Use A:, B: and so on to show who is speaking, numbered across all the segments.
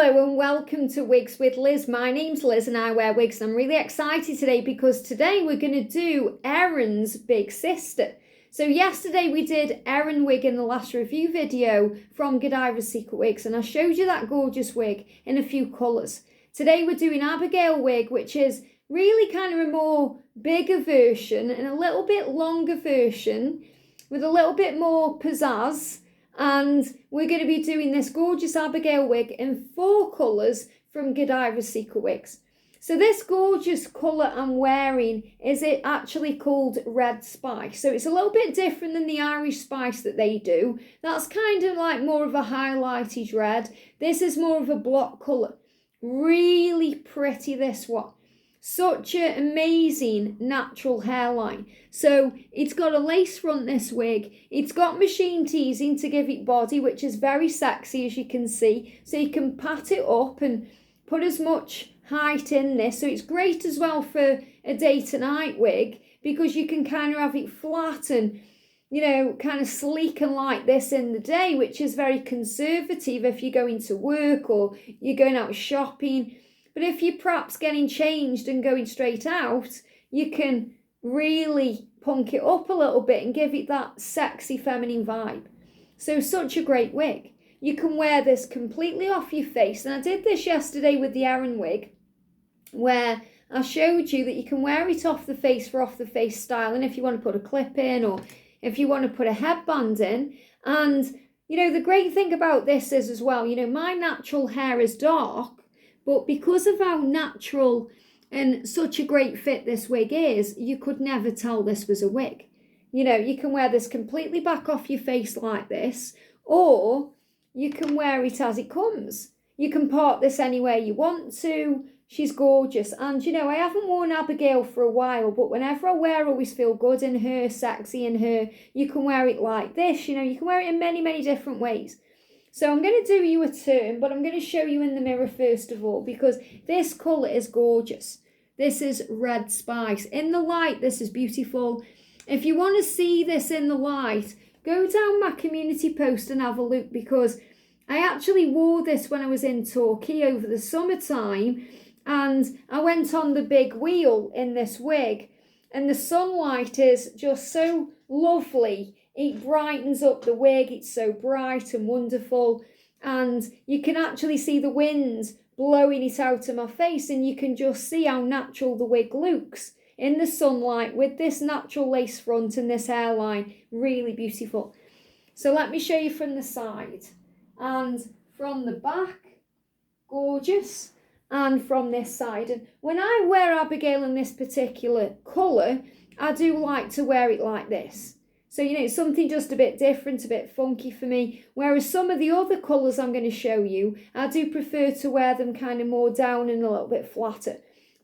A: Hello and welcome to Wigs with Liz. My name's Liz and I wear wigs. I'm really excited today because today we're going to do Erin's big sister. So yesterday we did Erin wig in the last review video from Godivas Secret Wigs and I showed you that gorgeous wig in a few colours. Today we're doing Abigail wig, which is really kind of a more bigger version and a little bit longer version with a little bit more pizzazz. And we're going to be doing this gorgeous Abigail wig in 4 colours from Godivas Secret Wigs. So this gorgeous colour I'm wearing is it actually called Red Spice. So it's a little bit different than the Irish Spice that they do. That's kind of like more of a highlighted red. This is more of a block colour. Really pretty, this one. Such an amazing natural hairline. So it's got a lace front, this wig. It's got machine teasing to give it body, which is very sexy, as you can see. So you can pat it up and put as much height in this. So it's great as well for a day to night wig because you can kind of have it flat and, you know, kind of sleek and like this in the day, which is very conservative if you're going to work or you're going out shopping. But if you're perhaps getting changed and going straight out, you can really punk it up a little bit and give it that sexy feminine vibe. So such a great wig. You can wear this completely off your face. And I did this yesterday with the Erin wig, where I showed you that you can wear it off the face for off the face style. And if you want to put a clip in or if you want to put a headband in. And, you know, the great thing about this is as well, you know, my natural hair is dark. But because of how natural and such a great fit this wig is, you could never tell this was a wig. You know, you can wear this completely back off your face like this, or you can wear it as it comes. You can part this anywhere you want to. She's gorgeous. And, you know, I haven't worn Abigail for a while, but whenever I wear, I always feel good in her, sexy in her. You can wear it like this. You know, you can wear it in many, many different ways. So I'm going to do you a turn, but I'm going to show you in the mirror first of all, because this colour is gorgeous. This is Red Spice. In the light, this is beautiful. If you want to see this in the light, go down my community post and have a look, because I actually wore this when I was in Torquay over the summertime, and I went on the big wheel in this wig, and the sunlight is just so lovely. It brightens up the wig. It's so bright and wonderful. And you can actually see the wind blowing it out of my face. And you can just see how natural the wig looks in the sunlight with this natural lace front and this hairline. Really beautiful. So let me show you from the side. And from the back, gorgeous. And from this side. And when I wear Abigail in this particular colour, I do like to wear it like this. So, you know, it's something just a bit different, a bit funky for me. Whereas some of the other colours I'm going to show you, I do prefer to wear them kind of more down and a little bit flatter.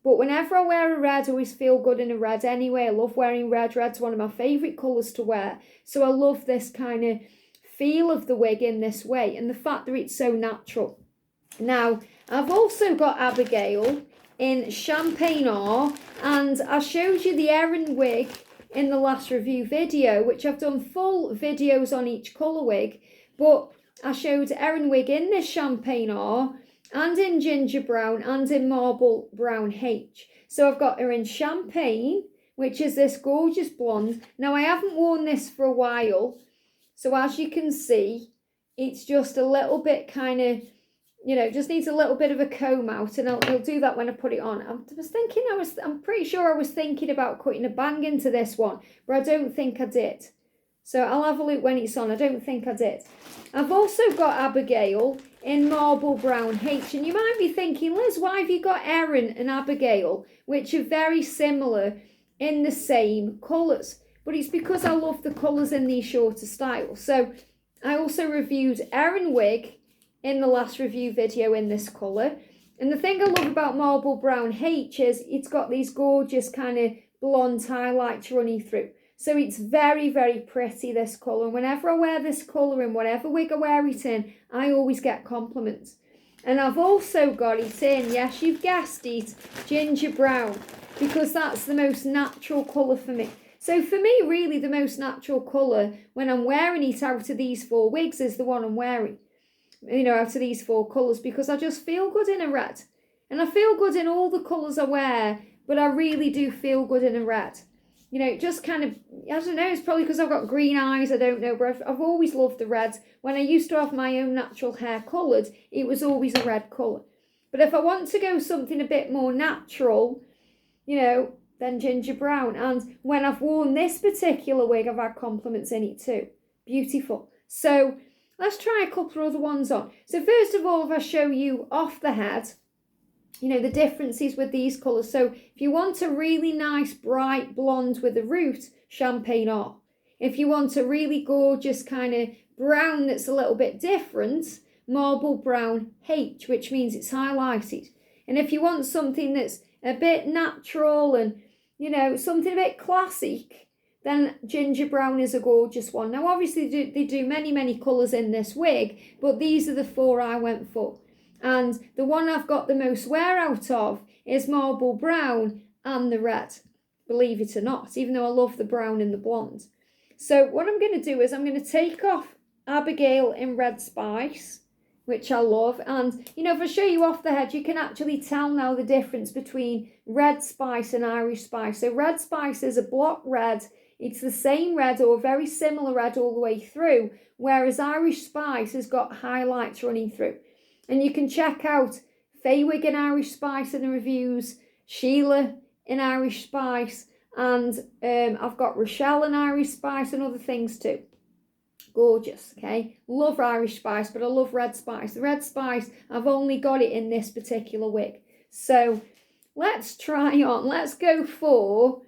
A: But whenever I wear a red, I always feel good in a red anyway. I love wearing red. Red's one of my favourite colours to wear. So I love this kind of feel of the wig in this way and the fact that it's so natural. Now, I've also got Abigail in Champagne R, and I showed you the Erin wig in the last review video, which I've done full videos on each colour wig, but I showed Erin wig in this Champagne R and in Ginger Brown and in Marble Brown H. So I've got her in Champagne, which is this gorgeous blonde. Now I haven't worn this for a while, so as you can see, it's just a little bit kind of, you know, just needs a little bit of a comb out, and I'll do that when I put it on. I'm pretty sure I was thinking about putting a bang into this one, but I don't think I did. So I'll have a look when it's on. I don't think I did. I've also got Abigail in Marble Brown H, and you might be thinking, Liz, why have you got Erin and Abigail, which are very similar in the same colours? But it's because I love the colours in these shorter styles. So I also reviewed Erin wig in the last review video in this colour. And the thing I love about Marble Brown H is it's got these gorgeous kind of blonde highlights running through. So it's very, very pretty, this colour. And whenever I wear this colour in whatever wig I wear it in, I always get compliments. And I've also got it in, yes, you've guessed it, Ginger Brown, because that's the most natural colour for me. So for me, really, the most natural colour when I'm wearing it out of these 4 wigs is the one I'm wearing. out of these 4 colours, because I just feel good in a red. And I feel good in all the colours I wear, but I really do feel good in a red. Just kind of, I don't know, it's probably because I've got green eyes, I don't know, but I've always loved the reds. When I used to have my own natural hair coloured, it was always a red colour. But if I want to go something a bit more natural, then ginger brown. And when I've worn this particular wig, I've had compliments in it too. Beautiful. So let's try a couple of other ones on. So first of all, if I show you off the head, the differences with these colours. So if you want a really nice bright blonde with a root, champagne or. If you want a really gorgeous kind of brown that's a little bit different, marble brown H, which means it's highlighted. And if you want something that's a bit natural and, something a bit classic, then ginger brown is a gorgeous one. Now, obviously, they do many, many colours in this wig, but these are the 4 I went for. And the one I've got the most wear out of is marble brown and the red, believe it or not, even though I love the brown and the blonde. So what I'm going to do is I'm going to take off Abigail in Red Spice, which I love. And, if I show you off the head, you can actually tell now the difference between Red Spice and Irish Spice. So Red Spice is a block red. It's the same red or very similar red all the way through, whereas Irish Spice has got highlights running through. And you can check out Faye Wig in Irish Spice in the reviews, Sheila in Irish Spice, and I've got Rochelle in Irish Spice and other things too. Gorgeous, okay? Love Irish Spice, but I love Red Spice. The Red Spice, I've only got it in this particular wig. So let's try on. Let's go for...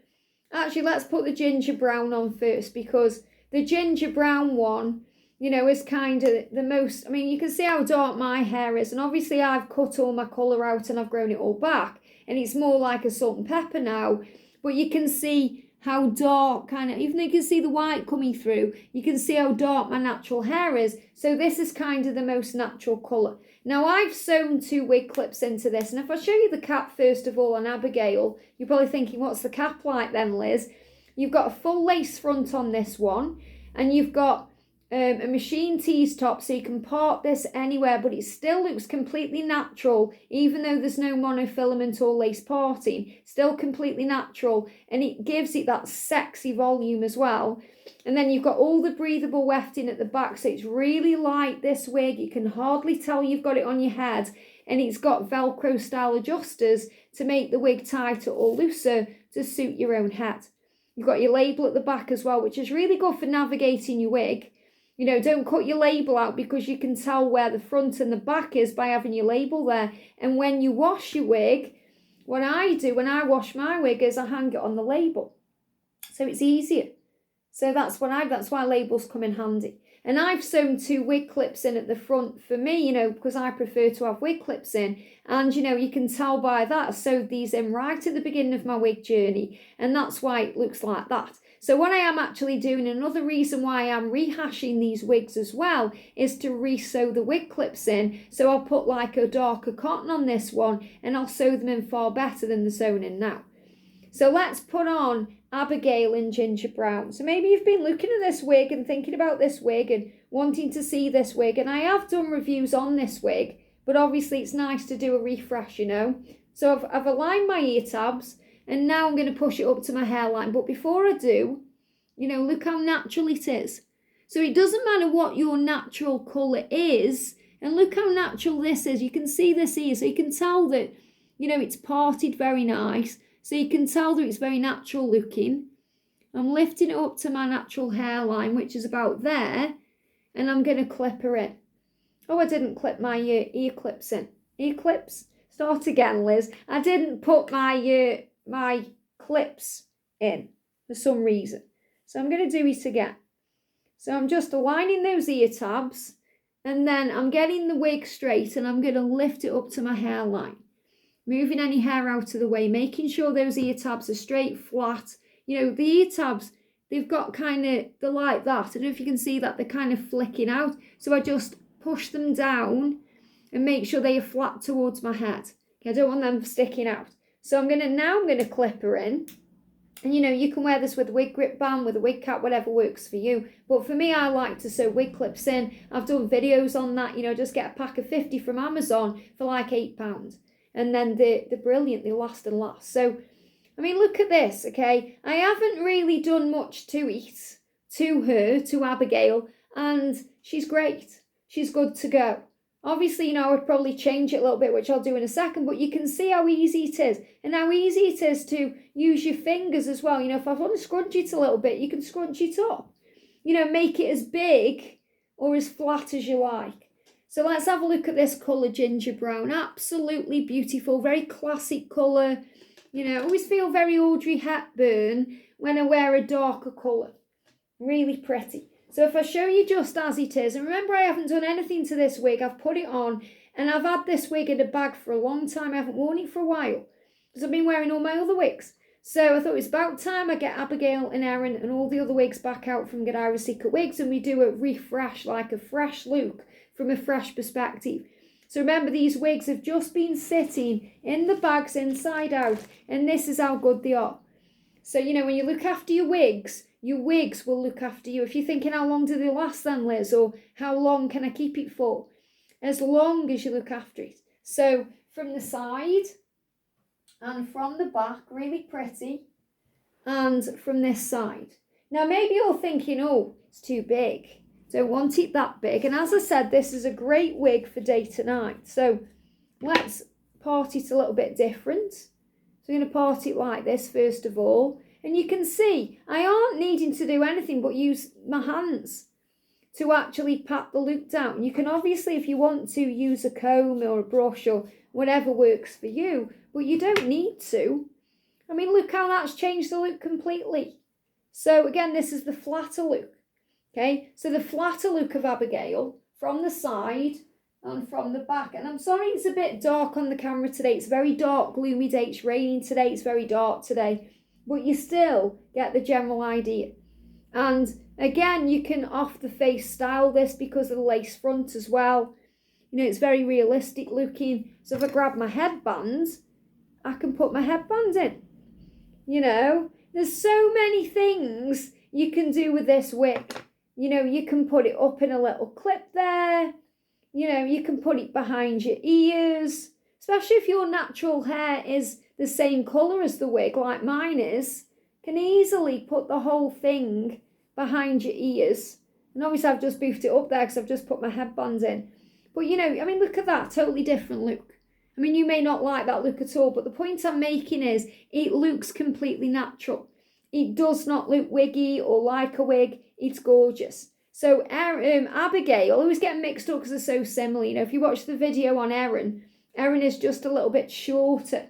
A: Actually, let's put the ginger brown on first, because the ginger brown one, is kind of the most... you can see how dark my hair is, and obviously I've cut all my colour out and I've grown it all back, and it's more like a salt and pepper now, but you can see how dark, even though you can see the white coming through, you can see how dark my natural hair is. So this is kind of the most natural colour. Now I've sewn 2 wig clips into this, and if I show you the cap first of all on Abigail, you're probably thinking, what's the cap like then, Liz? You've got a full lace front on this one, and you've got a machine tease top, so you can part this anywhere, but it still looks completely natural, even though there's no monofilament or lace parting. Still completely natural, and it gives it that sexy volume as well. And then you've got all the breathable wefting at the back, so it's really light, this wig. You can hardly tell you've got it on your head, and it's got Velcro style adjusters to make the wig tighter or looser to suit your own head. You've got your label at the back as well, which is really good for navigating your wig. Don't cut your label out, because you can tell where the front and the back is by having your label there. And when you wash your wig, what I do when I wash my wig is I hang it on the label. So it's easier. So that's why labels come in handy. And I've sewn 2 wig clips in at the front for me, because I prefer to have wig clips in. And, you can tell by that I sewed these in right at the beginning of my wig journey. And that's why it looks like that. So what I am actually doing, another reason why I'm rehashing these wigs as well, is to re-sew the wig clips in. So I'll put like a darker cotton on this one, and I'll sew them in far better than they're sewn in now. So let's put on Abigail in ginger brown. So maybe you've been looking at this wig and thinking about this wig and wanting to see this wig. And I have done reviews on this wig, but obviously it's nice to do a refresh, So I've aligned my ear tabs, and now I'm going to push it up to my hairline. But before I do, look how natural it is. So it doesn't matter what your natural colour is. And look how natural this is. You can see this here. So you can tell that, it's parted very nice. So you can tell that it's very natural looking. I'm lifting it up to my natural hairline, which is about there. And I'm going to clip her in. Oh, I didn't clip my ear clips in. Ear clips? Start again, Liz. I didn't put my clips in for some reason. So I'm going to do it again. So I'm just aligning those ear tabs, and then I'm getting the wig straight, and I'm going to lift it up to my hairline. Moving any hair out of the way, making sure those ear tabs are straight, flat. The ear tabs, they've got they're like that. I don't know if you can see that, they're kind of flicking out. So I just push them down and make sure they are flat towards my head. Okay, I don't want them sticking out. So I'm going to clip her in. And you know, you can wear this with a wig grip band, with a wig cap, whatever works for you. But for me, I like to sew wig clips in. I've done videos on that, you know, just get a pack of 50 from Amazon for like £8. And then they're brilliant, they last and last. So, I mean, look at this, okay? I haven't really done much to it, to her, to Abigail, and she's great. She's good to go. Obviously, you know, I would probably change it a little bit, which I'll do in a second, but you can see how easy it is and how easy it is to use your fingers as well. You know, if I want to scrunch it a little bit, you can scrunch it up. You know, make it as big or as flat as you like. So let's have a look at this colour, ginger brown. Absolutely beautiful, very classic colour. You know, I always feel very Audrey Hepburn when I wear a darker colour. Really pretty. So if I show you just as it is, and remember I haven't done anything to this wig, I've put it on, and I've had this wig in a bag for a long time. I haven't worn it for a while, because I've been wearing all my other wigs. So I thought it was about time I get Abigail and Erin and all the other wigs back out from Godivas Secret Wigs, and we do a refresh, like a fresh look, from a fresh perspective. So remember, these wigs have just been sitting in the bags inside out, and this is how good they are. So, you know, when you look after your wigs will look after you. If you're thinking, how long do they last then, Liz? Or how long can I keep it for? As long as you look after it. So from the side and from the back, really pretty. And from this side. Now, maybe you're thinking, oh, it's too big. Don't want it that big. And as I said, this is a great wig for day to night. So let's part it a little bit different. So I'm going to part it like this first of all. And you can see, I aren't needing to do anything but use my hands to actually pat the look down. You can obviously, if you want to, use a comb or a brush or whatever works for you, but you don't need to. I mean, look how that's changed the look completely. So again, this is the flatter look, okay? So the flatter look of Abigail from the side and from the back. And I'm sorry it's a bit dark on the camera today. It's a very dark, gloomy day. It's raining today. It's very dark today. But you still get the general idea. And again, you can off the face style this because of the lace front as well. You know, it's very realistic looking. So if I grab my headband, I can put my headband in. You know, there's so many things you can do with this wig. You know, you can put it up in a little clip there. You know, you can put it behind your ears. Especially if your natural hair is the same colour as the wig, like mine is, can easily put the whole thing behind your ears. And obviously I've just boofed it up there because I've just put my headbands in. But you know, I mean, look at that, totally different look. I mean, you may not like that look at all, but the point I'm making is it looks completely natural. It does not look wiggy or like a wig. It's gorgeous. So Abigail, I always get mixed up because they're so similar. You know, if you watch the video on Erin is just a little bit shorter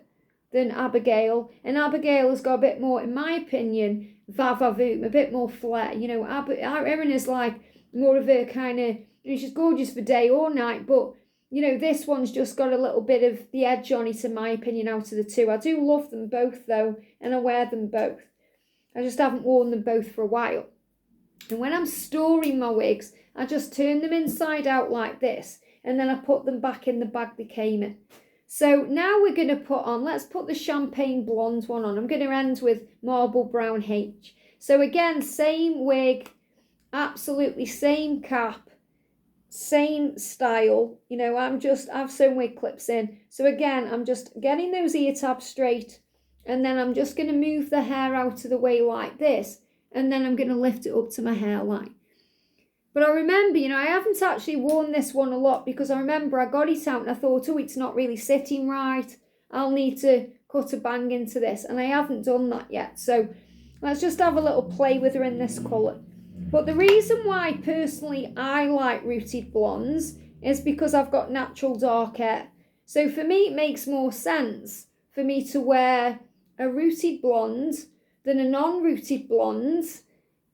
A: than Abigail, and Abigail has got a bit more, in my opinion, va-va-voom, a bit more flair. You know, Erin is like more of a kind of, you know, she's gorgeous for day or night, but you know, this one's just got a little bit of the edge on it, in my opinion, out of the two. I do love them both though, and I wear them both. I just haven't worn them both for a while. And when I'm storing my wigs, I just turn them inside out like this, and then I put them back in the bag they came in. So now we're going to put on, let's put the champagne blonde one on. I'm going to end with marble brown H. So again, same wig, absolutely same cap, same style. You know, I've sewn wig clips in. So again, I'm just getting those ear tabs straight, and then I'm just going to move the hair out of the way like this, and then I'm going to lift it up to my hairline. But I remember, you know, I haven't actually worn this one a lot because I remember I got it out and I thought, oh, it's not really sitting right. I'll need to cut a bang into this. And I haven't done that yet. So let's just have a little play with her in this colour. But the reason why, personally, I like rooted blondes is because I've got natural dark hair. So for me, it makes more sense for me to wear a rooted blonde than a non-rooted blonde,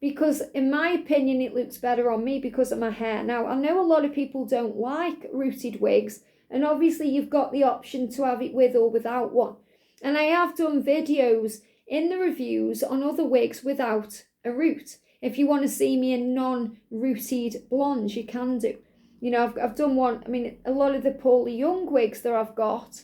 A: because in my opinion it looks better on me because of my hair. Now I know a lot of people don't like rooted wigs, and obviously you've got the option to have it with or without one, and I have done videos in the reviews on other wigs without a root. If you want to see me in non-rooted blondes, you can do. You know, I've done one. I mean, a lot of the Paulie Young wigs that I've got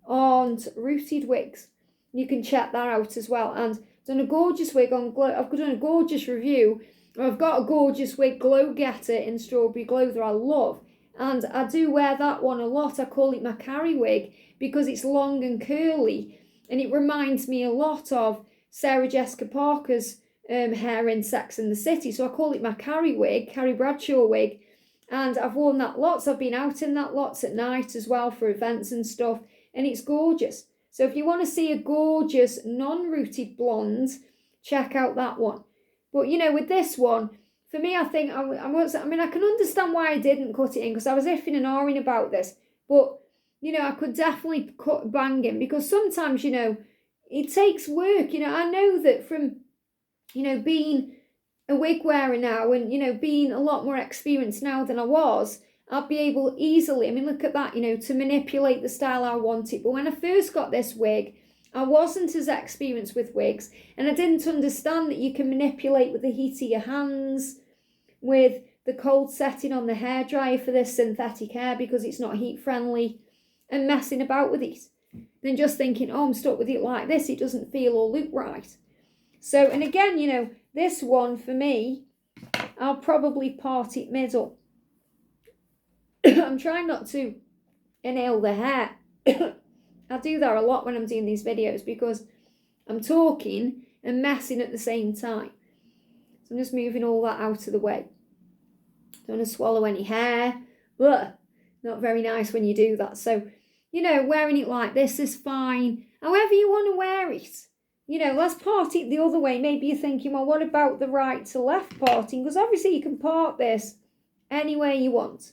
A: aren't rooted wigs. You can check that out as well. And done a gorgeous wig on Glow. I've done a gorgeous review. I've got a gorgeous wig, Glow Getter in Strawberry Glow that I love. And I do wear that one a lot. I call it my carry wig because it's long and curly. And it reminds me a lot of Sarah Jessica Parker's hair in Sex and the City. So I call it my carry wig, Carrie Bradshaw wig. And I've worn that lots. I've been out in that lots at night as well for events and stuff. And it's gorgeous. So if you want to see a gorgeous non-rooted blonde, check out that one. But, you know, with this one, for me, I think, I can understand why I didn't cut it in because I was iffing and ahhing about this. But, you know, I could definitely cut banging because sometimes, you know, it takes work. You know, I know that from, you know, being a wig wearer now and, you know, being a lot more experienced now than I was, I'll be able easily, I mean, look at that, you know, to manipulate the style I wanted. But when I first got this wig, I wasn't as experienced with wigs and I didn't understand that you can manipulate with the heat of your hands, with the cold setting on the hairdryer for this synthetic hair because it's not heat friendly and messing about with it. Then just thinking, oh, I'm stuck with it like this, it doesn't feel or look right. So, and again, you know, this one for me, I'll probably part it middle. I'm trying not to inhale the hair. I do that a lot when I'm doing these videos because I'm talking and messing at the same time. So I'm just moving all that out of the way. Don't want to swallow any hair. Ugh, not very nice when you do that. So, you know, wearing it like this is fine. However you want to wear it. You know, let's part it the other way. Maybe you're thinking, well, what about the right to left parting? Because obviously you can part this any way you want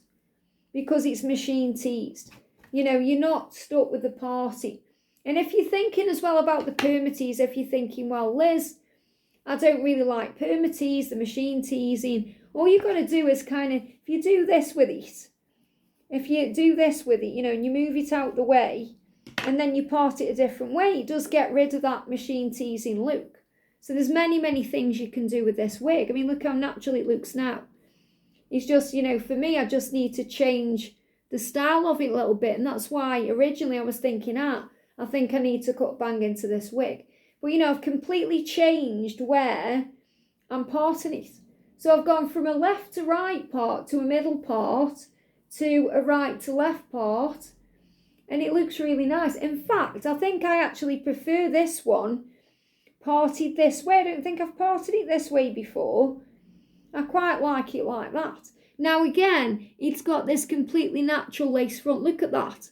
A: because it's machine teased. You know, you're not stuck with the party. And if you're thinking as well about the permatease, if you're thinking, well, Liz, I don't really like permatease, the machine teasing, all you've got to do is kind of, if you do this with it, you know, and you move it out the way, and then you part it a different way, it does get rid of that machine teasing look. So there's many, many things you can do with this wig. I mean, look how natural it looks now. It's just, you know, for me, I just need to change the style of it a little bit. And that's why originally I was thinking, I think I need to cut bang into this wig. But, you know, I've completely changed where I'm parting it. So I've gone from a left to right part to a middle part to a right to left part. And it looks really nice. In fact, I think I actually prefer this one parted this way. I don't think I've parted it this way before. I quite like it like that. Now again, it's got this completely natural lace front. Look at that.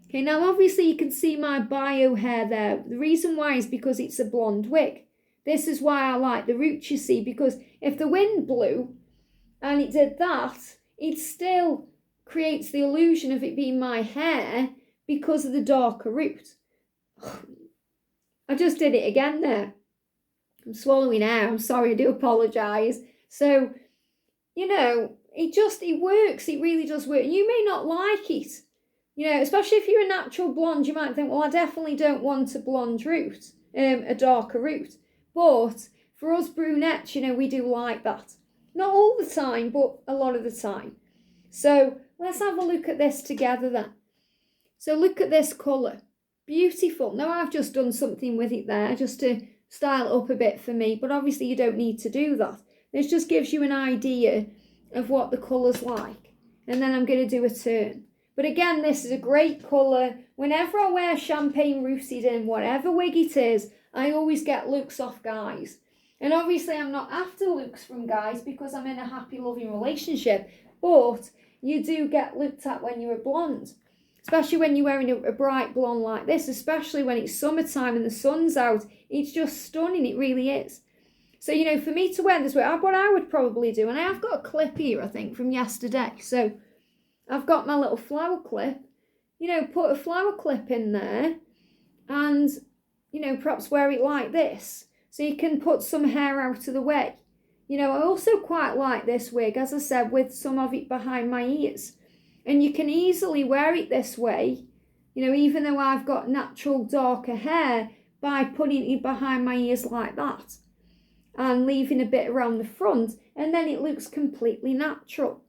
A: Okay, now obviously you can see my bio hair there. The reason why is because it's a blonde wig. This is why I like the roots, you see, because if the wind blew and it did that, it still creates the illusion of it being my hair because of the darker root. I just did it again there. I'm swallowing air. I'm sorry, I do apologise. So, you know, it works. It really does work. You may not like it. You know, especially if you're a natural blonde, you might think, well, I definitely don't want a blonde root, a darker root. But for us brunettes, you know, we do like that. Not all the time, but a lot of the time. So let's have a look at this together then. So look at this colour. Beautiful. Now I've just done something with it there just to style it up a bit for me. But obviously you don't need to do that. This just gives you an idea of what the colour's like. And then I'm going to do a turn. But again, this is a great colour. Whenever I wear champagne rooted in whatever wig it is, I always get looks off guys. And obviously I'm not after looks from guys because I'm in a happy, loving relationship. But you do get looked at when you're a blonde. Especially when you're wearing a bright blonde like this, especially when it's summertime and the sun's out. It's just stunning, it really is. So, you know, for me to wear this way, what I would probably do, and I have got a clip here, I think, from yesterday. So I've got my little flower clip, you know, put a flower clip in there and, you know, perhaps wear it like this. So you can put some hair out of the way. You know, I also quite like this wig, as I said, with some of it behind my ears. And you can easily wear it this way, you know, even though I've got natural darker hair, by putting it behind my ears like that. And leaving a bit around the front. And then it looks completely natural.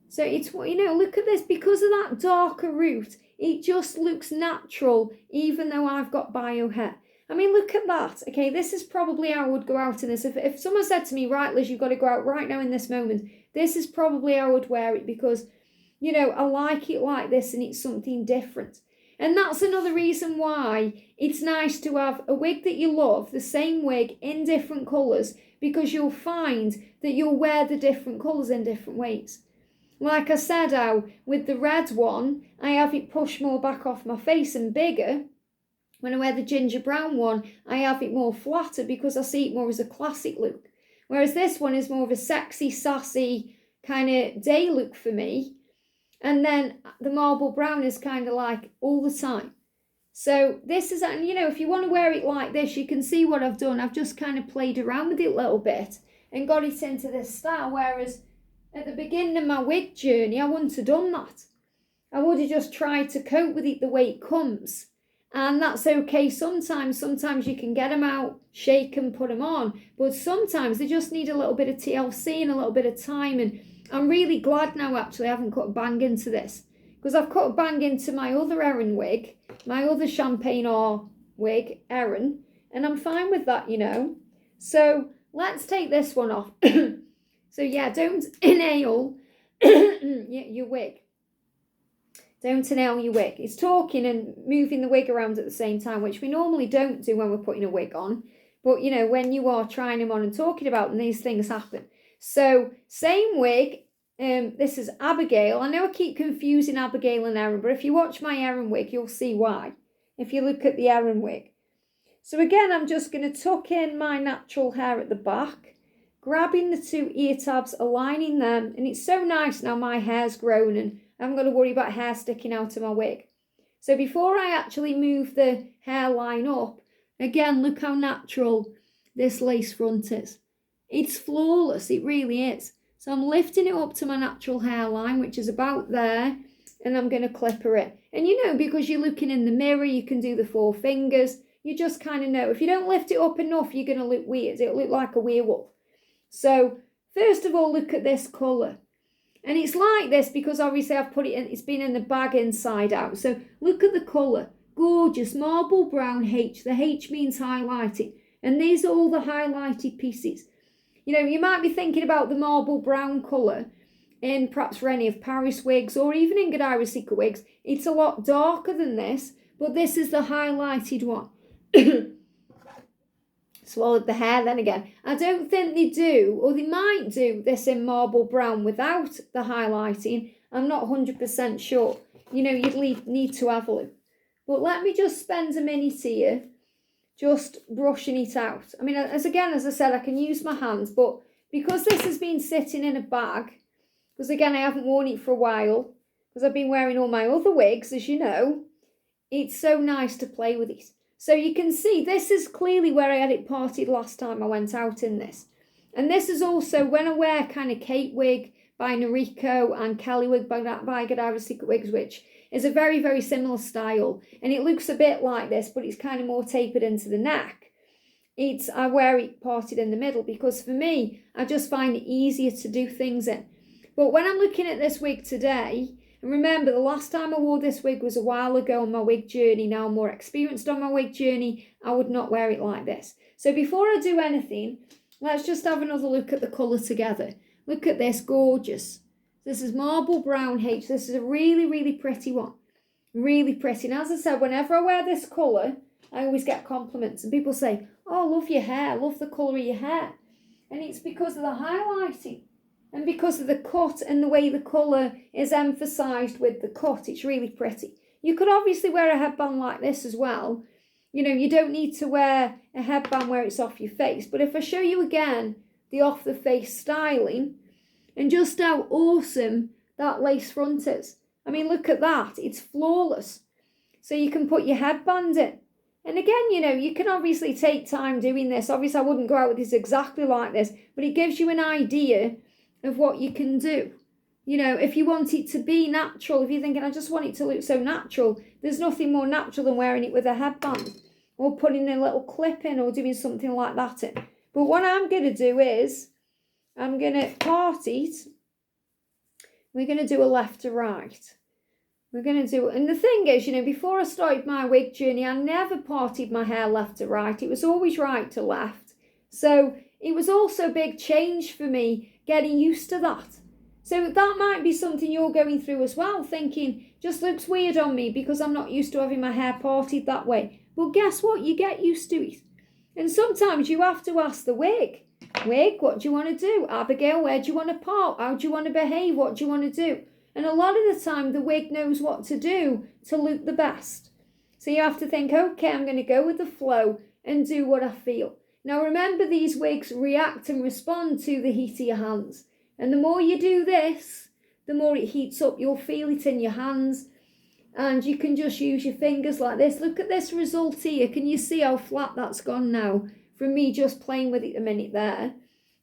A: So it's, you know, look at this. Because of that darker root, it just looks natural, even though I've got bio hair. I mean, look at that. Okay, this is probably how I would go out in this. If someone said to me, right, Liz, you've got to go out right now in this moment, this is probably how I would wear it because, you know, I like it like this and it's something different. And that's another reason why it's nice to have a wig that you love, the same wig in different colours, because you'll find that you'll wear the different colours in different ways. Like I said, how with the red one, I have it pushed more back off my face and bigger. When I wear the ginger brown one, I have it more flatter because I see it more as a classic look. Whereas this one is more of a sexy, sassy kind of day look for me. And then the marble brown is kind of like all the time. So this is, and you know, if you want to wear it like this, you can see what I've done. I've just kind of played around with it a little bit and got it into this style. Whereas at the beginning of my wig journey, I wouldn't have done that. I would have just tried to cope with it the way it comes. And that's okay sometimes. Sometimes you can get them out, shake them, put them on. But sometimes they just need a little bit of TLC and a little bit of time. And I'm really glad now, actually, I haven't cut a bang into this. Because I've cut a bang into my other Erin wig, my other Champagne or wig, Erin. And I'm fine with that, you know. So let's take this one off. So yeah, don't inhale your wig. Don't inhale your wig. It's talking and moving the wig around at the same time, which we normally don't do when we're putting a wig on. But, you know, when you are trying them on and talking about them, these things happen. So, same wig. This is Abigail. I know I keep confusing Abigail and Erin, but if you watch my Erin wig, you'll see why. If you look at the Erin wig. So, again, I'm just going to tuck in my natural hair at the back, grabbing the two ear tabs, aligning them. And it's so nice now my hair's grown and I haven't got to worry about hair sticking out of my wig. So before I actually move the hairline up, again, look how natural this lace front is. It's flawless, it really is. So I'm lifting it up to my natural hairline, which is about there, and I'm going to clipper it. And you know, because you're looking in the mirror, you can do the 4 fingers. You just kind of know. If you don't lift it up enough, you're going to look weird. It'll look like a werewolf. So first of all, look at this colour. And it's like this because obviously I've put it in, it's been in the bag inside out. So look at the colour. Gorgeous marble brown H. The H means highlighted. And these are all the highlighted pieces. You know, you might be thinking about the marble brown colour in perhaps for any of Paris wigs or even in Godivas Secret Wigs. It's a lot darker than this, but this is the highlighted one. Swallowed the hair then again. I don't think they do, or they might do this in marble brown without the highlighting. I'm not 100% sure. You know, you'd need to have a look. But let me just spend a minute here just brushing it out. I mean, as I said, I can use my hands, but because this has been sitting in a bag, because again, I haven't worn it for a while, because I've been wearing all my other wigs, as you know, it's so nice to play with it. So you can see this is clearly where I had it parted last time I went out in this. And this is also when I wear kind of Kate wig by Noriko and Kelly wig by Godivas Secret Wigs, which is a very, very similar style. And it looks a bit like this, but it's kind of more tapered into the neck. I wear it parted in the middle because for me, I just find it easier to do things in. But when I'm looking at this wig today, and remember, the last time I wore this wig was a while ago on my wig journey. Now I'm more experienced on my wig journey. I would not wear it like this. So before I do anything, let's just have another look at the colour together. Look at this, gorgeous. This is marble brown H. This is a really, really pretty one. Really pretty. And as I said, whenever I wear this colour, I always get compliments. And people say, oh, love your hair. Love the colour of your hair. And it's because of the highlighting. And because of the cut and the way the colour is emphasised with the cut, it's really pretty. You could obviously wear a headband like this as well. You know, you don't need to wear a headband where it's off your face. But if I show you again the off-the-face styling and just how awesome that lace front is. I mean, look at that. It's flawless. So you can put your headband in. And again, you know, you can obviously take time doing this. Obviously, I wouldn't go out with this exactly like this, but it gives you an idea of what you can do. You know, if you want it to be natural, if you're thinking, I just want it to look so natural, there's nothing more natural than wearing it with a headband or putting a little clip in or doing something like that in. But what I'm going to do is, I'm going to part it. We're going to do a left to right. We're going to do, and the thing is, before I started my wig journey, I never parted my hair left to right. It was always right to left. So it was also a big change for me getting used to that. So that might be something you're going through as well, thinking, just looks weird on me because I'm not used to having my hair parted that way. Well, guess what? You get used to it. And sometimes you have to ask the wig, what do you want to do? Abigail, where do you want to part? How do you want to behave? What do you want to do? And a lot of the time, the wig knows what to do to look the best. So you have to think, okay, I'm going to go with the flow and do what I feel. Now, remember, these wigs react and respond to the heat of your hands. And the more you do this, the more it heats up. You'll feel it in your hands. And you can just use your fingers like this. Look at this result here. Can you see how flat that's gone now? From me just playing with it a minute there.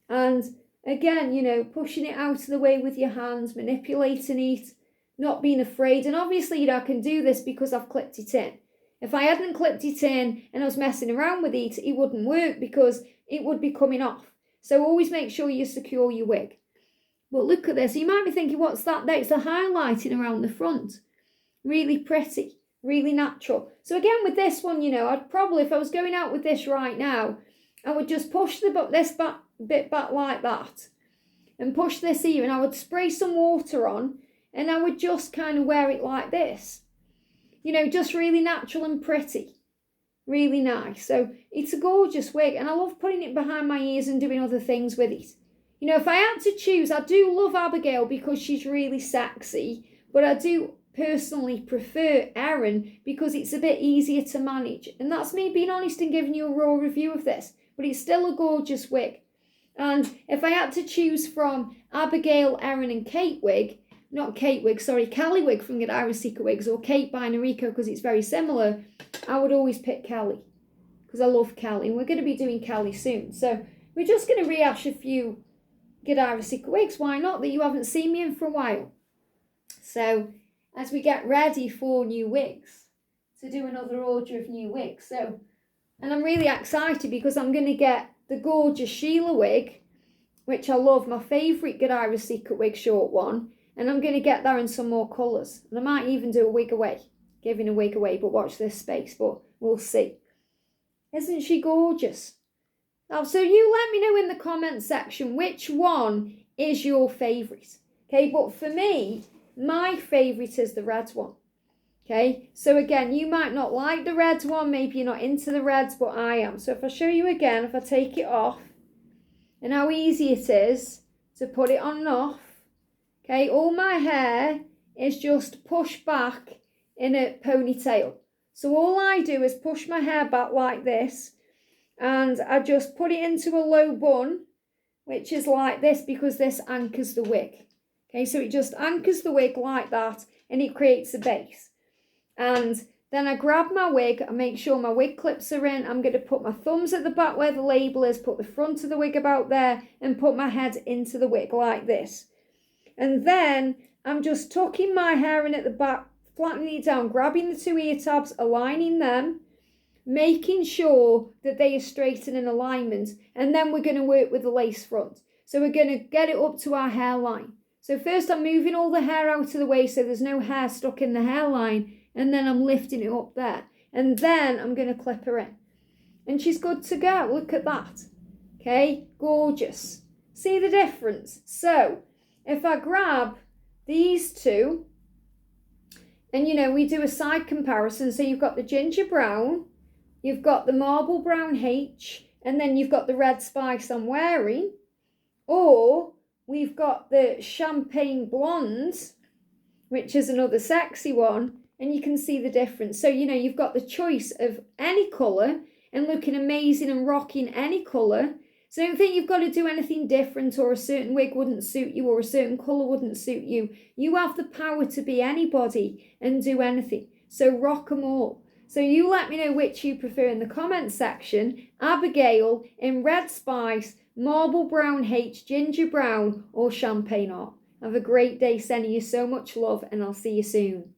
A: And again, pushing it out of the way with your hands, manipulating it, not being afraid. And obviously, I can do this because I've clipped it in. If I hadn't clipped it in and I was messing around with it, it wouldn't work because it would be coming off. So always make sure you secure your wig. But look at this. You might be thinking, what's that there? It's the highlighting around the front. Really pretty, really natural. So again, with this one, I'd probably, if I was going out with this right now, I would just push this bit back like that and push this here, and I would spray some water on and I would just kind of wear it like this. Just really natural and pretty. Really nice. So it's a gorgeous wig, and I love putting it behind my ears and doing other things with it. If I had to choose, I do love Abigail because she's really sexy, but I do personally prefer Erin because it's a bit easier to manage. And that's me being honest and giving you a raw review of this, but it's still a gorgeous wig. And if I had to choose from Abigail, Erin and Kelly Wig from Godivas Secret Wigs, or Kate by Noriko because it's very similar, I would always pick Kelly because I love Kelly, and we're going to be doing Kelly soon. So we're just going to rehash a few Godivas Secret Wigs. Why not, that you haven't seen me in for a while. So as we get ready for new wigs, to do another order of new wigs. And I'm really excited because I'm going to get the gorgeous Sheila wig, which I love, my favourite Godivas Secret Wig short one. And I'm going to get that in some more colours. And I might even do a wig away, giving a wig away, but watch this space, but we'll see. Isn't she gorgeous? Now, so you let me know in the comments section which one is your favourite. Okay, but for me, my favourite is the red one. Okay, so again, you might not like the red one, maybe you're not into the reds, but I am. So if I show you again, if I take it off, and how easy it is to put it on and off. Okay, all my hair is just pushed back in a ponytail. So all I do is push my hair back like this, and I just put it into a low bun, which is like this because this anchors the wig. Okay, so it just anchors the wig like that, and it creates a base. And then I grab my wig and make sure my wig clips are in. I'm going to put my thumbs at the back where the label is, put the front of the wig about there, and put my head into the wig like this. And then I'm just tucking my hair in at the back, flattening it down, grabbing the two ear tabs, aligning them, making sure that they are straight and in alignment. And then we're going to work with the lace front. So we're going to get it up to our hairline. So first I'm moving all the hair out of the way so there's no hair stuck in the hairline. And then I'm lifting it up there. And then I'm going to clip her in. And she's good to go. Look at that. Okay, gorgeous. See the difference? So if I grab these two, and we do a side comparison. So you've got the ginger brown, you've got the marble brown H, and then you've got the red spice I'm wearing. Or we've got the champagne blonde, which is another sexy one. And you can see the difference. So, you've got the choice of any colour and looking amazing and rocking any colour. So don't think you've got to do anything different, or a certain wig wouldn't suit you, or a certain colour wouldn't suit you. You have the power to be anybody and do anything. So rock them all. So you let me know which you prefer in the comments section. Abigail in red spice, marble brown H, ginger brown, or champagne art. Have a great day, sending you so much love, and I'll see you soon.